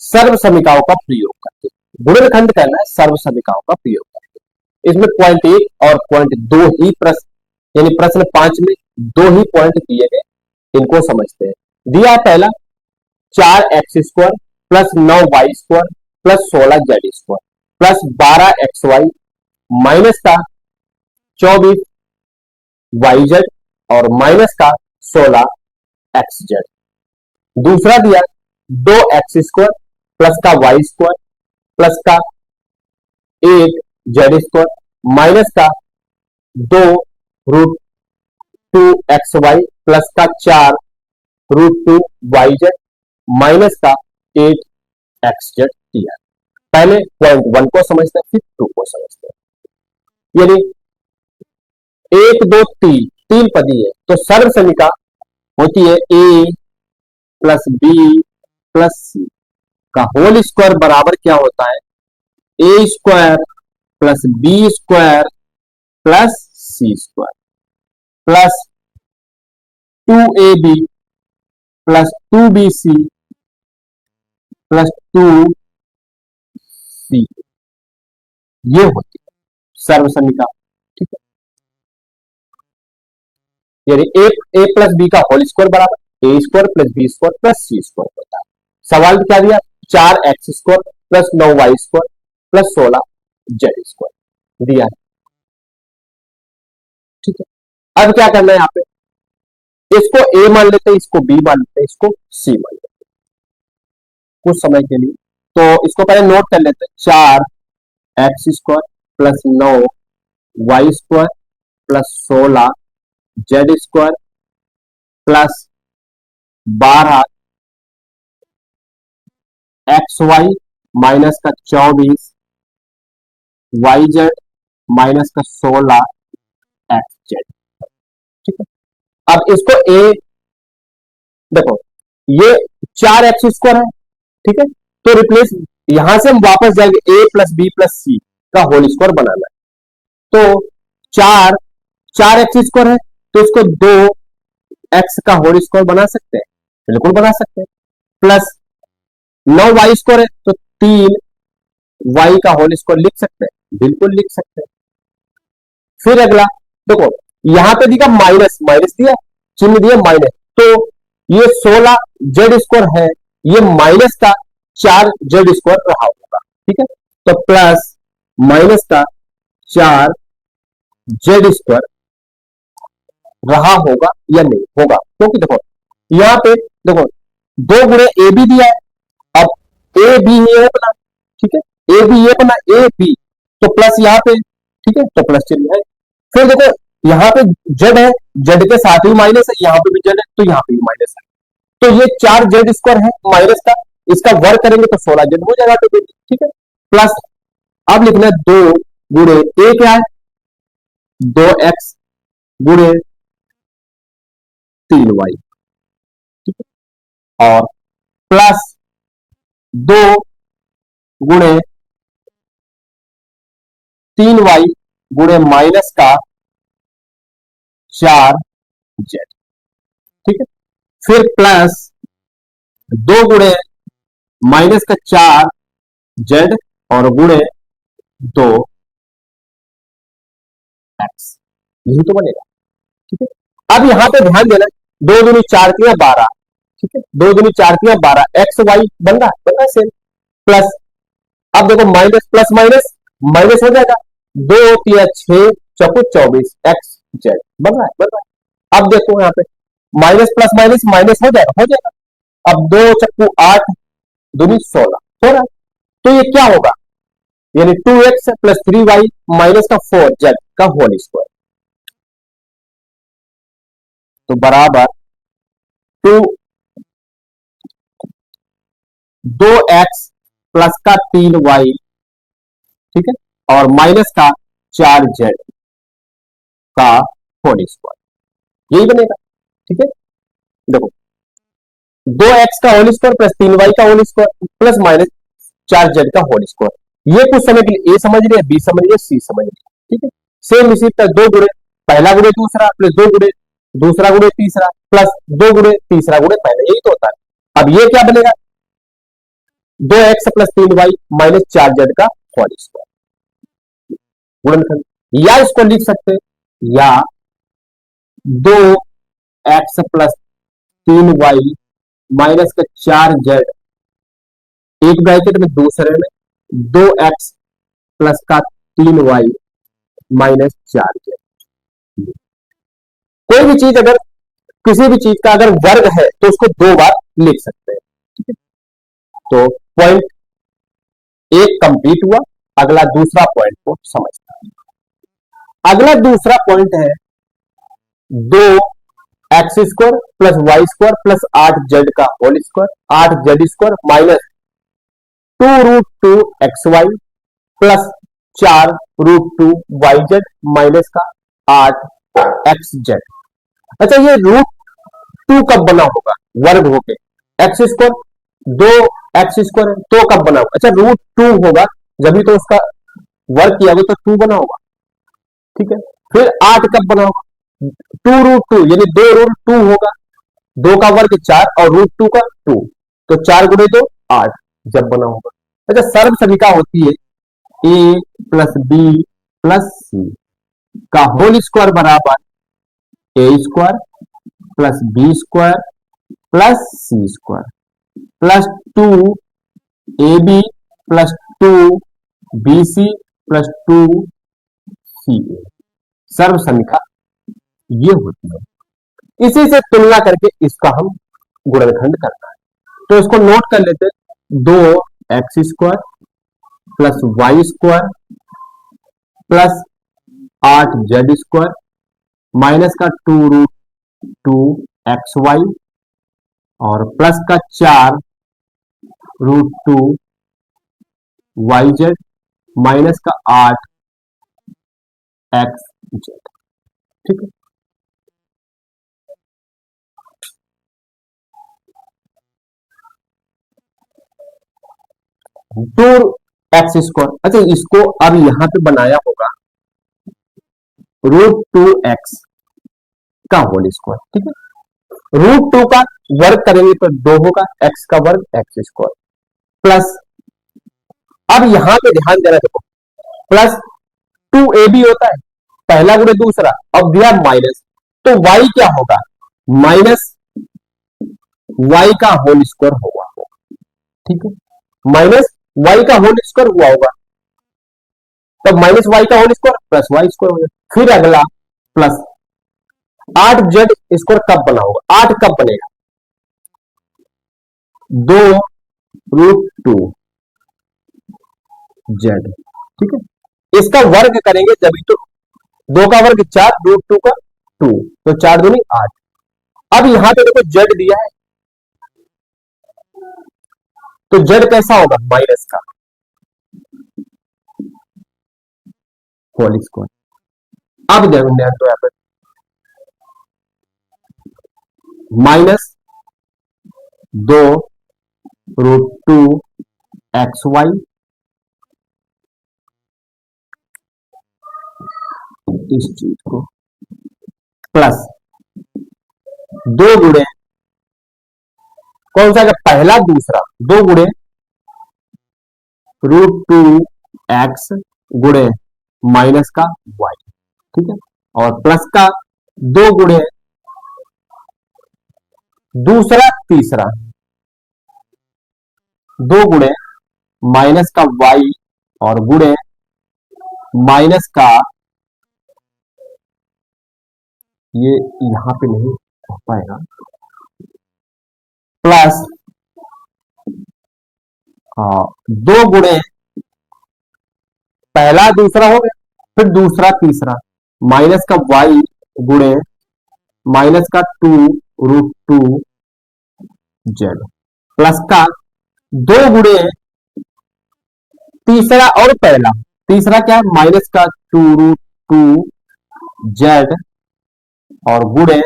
सर्व समीकाओं का प्रयोग करके। गुणनखंड करना है सर्व समीकाओं का प्रयोग करके। इसमें पॉइंट 1 और पॉइंट 2 ही प्रश्न यानी प्रश्न 5 में 2 ही पॉइंट दिए गए, इनको समझते हैं। दिया पहला 4x² plus 9y² plus 16z² plus 12xy minus का 24yz और माइनस का 16xz। दूसरा दिया 2x² प्लस का y² प्लस का 8z² माइनस का 2√2xy प्लस का 4√2yz माइनस का 8xz दिया। पहले पॉइंट 1 को समझते हैं, फिर 2 को समझते हैं। यानी 1 2 3 तीन पदी है, तो सर्व समीका होती है a प्लस b प्लस सी का होल स्क्वायर बराबर क्या होता है a² plus b² plus c² plus 2ab plus 2bc plus 2c, ये होती है सर्व समीका। ठीक है, यानी a प्लस बी का होल स्क्वायर बराबर a² plus b² plus c² होता है। सवाल क्या दिया 4x² plus 9y² plus 16z² दिया है। ठीक है, अब क्या करना है, यहाँ पे इसको a मान लेते हैं, इसको b मान लेते हैं, इसको c मान लेते हैं कुछ समय के लिए। तो इसको पहले नोट कर लेते हैं 4x² plus 9y² plus 16z² plus 12xy minus का 24yz माइनस का 16xz। ठीक है, अब इसको a देखो, ये 4x² है। ठीक है, तो रिप्लेस यहां से हम वापस जाएंगे a प्लस बी प्लस सी का होल स्क्वायर बनाना है। तो 4x² है, तो इसको 2x का होल स्क्वायर बना सकते हैं, बिल्कुल बना सकते हैं। प्लस 9y² है, तो 3y का होल स्क्वायर लिख सकते हैं, बिल्कुल लिख सकते हैं। फिर अगला देखो, यहां पे दिखा माइनस, माइनस दिया, चिन्ह दिया माइनस, तो ये 16z² है, ये माइनस का 4z² रहा होगा। ठीक है, तो प्लस माइनस का 4z² रहा होगा या नहीं होगा, क्योंकि देखो यहां पे देखो 2 गुणे ए बी दिया है, अब ए बी ये अपना, ठीक है, ए बी ये अपना ए बी, तो प्लस यहां पे, ठीक है, तो प्लस चिन्ह है। फिर देखो यहां पे जेड है, जेड के साथ ही माइनस है, यहां पे भी जेड है, तो यहां पे भी माइनस है, तो ये 4z² है माइनस का, इसका वर्ग करेंगे तो 16z हो जाएगा। तो ठीक है, प्लस अब लिखना है 2 गुणे ए क्या है 2x गुणे 3y, ठीक है, और प्लस 2 गुणे 3y गुणे माइनस का 4z। ठीक है, फिर प्लस 2 गुणे माइनस का 4z और गुणे 2x, यही तो बनेगा। ठीक है, अब यहां पे ध्यान देना 2 दूनी 4 3 12, ठीक है, 2 दूनी 4 3 12 एक्स वाई बन रहा है सेम। प्लस अब देखो माइनस प्लस माइनस माइनस हो जाएगा, 2 3 6 चौको 24 एक्स जेड बन रहा है, बन रहा है। अब देखो यहाँ पे माइनस प्लस माइनस माइनस हो जाएगा, हो जाएगा। अब 2 चक्कू 8 दूनी 16 हो रहा है, तो ये क्या होगा, यानी 2x प्लस 3y माइनस का 4z का होल स्क्वायर, तो बराबर 2x प्लस का 3y, ठीक है, और माइनस का 4z का होल स्क्वायर, यही बनेगा। ठीक है, देखो 2x का होल स्क्वायर प्लस 3y का whole square plus minus 4z का होल स्क्वायर, ये कुछ समय के लिए ए समझ लिया, बी समझ लिया, सी समझ लिया। ठीक है, सेम इसी तरह 2 गुणे पहला गुणे दूसरा प्लस 2 गुणे दूसरा गुणे तीसरा प्लस 2 गुणे तीसरा गुणे पहला, यही तो होता है। अब ये क्या बनेगा, 2x plus 3y minus 4z का होल स्क्वायर गुणनखंड, या इसको लिख सकते हैं, या 2x प्लस 3y माइनस का 4z, एक ब्रैकेट में दूसरे में 2x प्लस का 3y माइनस 4z। कोई भी चीज अगर, किसी भी चीज का अगर वर्ग है तो उसको दो बार लिख सकते हैं, ठीक है। तो पॉइंट एक कंप्लीट हुआ, अगला दूसरा पॉइंट को समझता है। अगला दूसरा पॉइंट है 2x square plus y square plus 8z का whole square, 8z square minus 2√2xy plus 4√2yz minus का 8xz। अच्छा, ये √2 कब बना होगा वर्ग होके? एक्स स्क्वायर 2x स्क्वायर तो कब बना होगा? अच्छा, √2 होगा जब भी तो उसका वर्ग किया होगा तो 2 बना होगा, ठीक है। फिर 8 कब बना होगा? 2√2 यानी 2√2 होगा, 2 का वर्ग 4 और √2 का 2, तो 4 गुणे 2 8 जब बना होगा। अच्छा, सर्व समीका होती है a plus b plus c का होल स्क्वायर बराबर a square plus b square plus c square plus 2ab plus 2bc plus 2ca। सर्व समीका ये होती है। इसी से तुलना करके इसका हम गुणनखंड करना है, तो इसको नोट कर लेते हैं। 2x square plus y square plus 8z square minus का 2√2xy और प्लस का 4√2yz माइनस का 8xz, ठीक है। 2x स्क्वायर, अच्छा इसको अब यहां पे बनाया होगा √2x का होल स्क्वायर, ठीक है। √2 का वर्ग करेंगे तो 2 होगा, x का वर्ग x स्क्वायर प्लस, अब यहां पे ध्यान देना, देखो प्लस 2ab होता है पहला गुणे दूसरा, अब दिया माइनस, तो y क्या होगा? माइनस y का होल स्क्वायर होगा, ठीक है। माइनस y का होल स्क्वायर हुआ होगा, तब माइनस y का whole square plus y square हो जाएगा। फिर अगला प्लस 8z स्क्वायर कब बना होगा? 8 कब बनेगा? 2√2z, ठीक है। इसका वर्ग करेंगे जब तो 2 का वर्ग 4, √2 का 2, तो 4 दूनी 8। अब यहां पे देखो z दिया है, तो z कैसा होगा? माइनस का होल स्क्वायर। अब ध्यान तो यहां पर माइनस 2√2xy इस चीज को प्लस 2 गुणे कौन सा है? पहला दूसरा, 2 गुणे √2x गुणे माइनस का y, ठीक है। और प्लस का 2 गुणे दूसरा तीसरा, 2 गुणे माइनस का y और गुणे माइनस का, ये यहां पे नहीं हो पाएगा, प्लस 2 गुणे पहला दूसरा हो गया, फिर दूसरा तीसरा माइनस का y गुणे माइनस का 2√2z प्लस का 2 गुणे तीसरा और पहला, तीसरा क्या है? माइनस का 2√2z और गुणे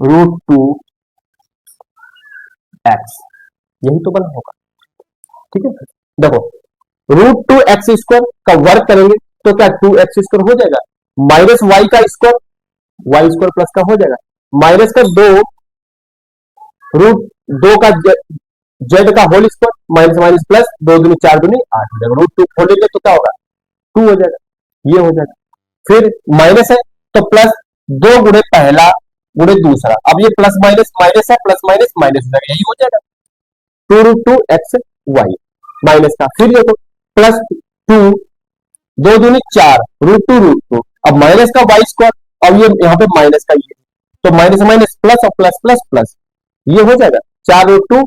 √2x, यही तो बना होगा, ठीक है। देखो √2x स्क्वायर का वर्ग करेंगे तो क्या 2x स्क्वायर हो जाएगा, माइनस y का स्क्वायर, y स्क्वायर प्लस का हो जाएगा, माइनस का 2 √2 का जेड का whole square minus minus plus, 2 दूनी 4 दूनी 8 हो जाएगा, √2 खोलेंगे तो क्या होगा 2 हो जाएगा, ये हो जाएगा। फिर माइनस है तो प्लस 2 गुणे पहला गुणे दूसरा, अब ये प्लस माइनस माइनस है, प्लस माइनस माइनस हो जाएगा, यही हो जाएगा 2√2 x y माइनस का। फिर देखो प्लस 2, 2 दूनी 4 √2, अब माइनस का वाई स्क्वायर, अब ये यहाँ पे माइनस का ये, तो माइनस माइनस प्लस और प्लस प्लस प्लस, ये हो जाएगा 4√2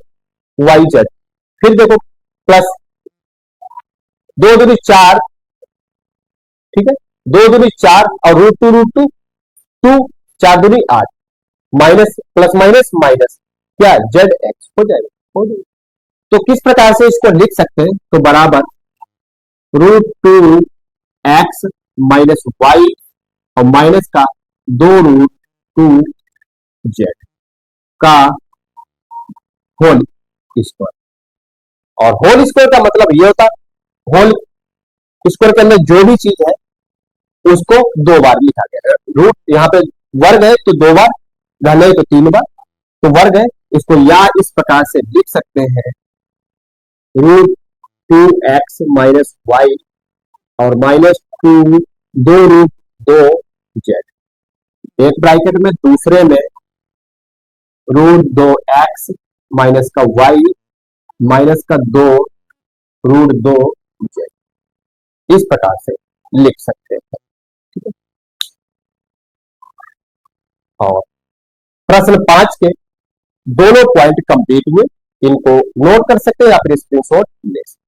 yz। फिर देखो प्लस 2 दूनी 4, ठीक है, 2 दूनी 4 और √2 2, 4 दूनी 8 माइनस प्लस माइनस माइनस, क्या जेड एक्स हो जाएगा, हो जाएगा। तो किस प्रकार से इसको लिख सकते हैं, तो बराबर √2 x माइनस वाई और माइनस का 2√2z का होल स्क्वायर। और होल स्क्वायर का मतलब ये होता है होल स्क्वायर के अंदर जो भी चीज है उसको 2 बार लिखा गया है। रूट यहाँ पे वर्ग है तो 2 बार, घन है तो 3 बार, तो वर्ग है, इसको या इस प्रकार से लिख सकते हैं √2 x माइनस वाई और माइनस 2√2z, एक ब्रैकेट में, दूसरे में √2 x माइनस का y माइनस का 2√2z, इस प्रकार से लिख सकते हैं। ठीक है, और प्रश्न 5 के दोनों पॉइंट कंप्लीट हुए, इनको नोट कर सकते हैं या फिर स्क्रीनशॉट ले सकते हैं।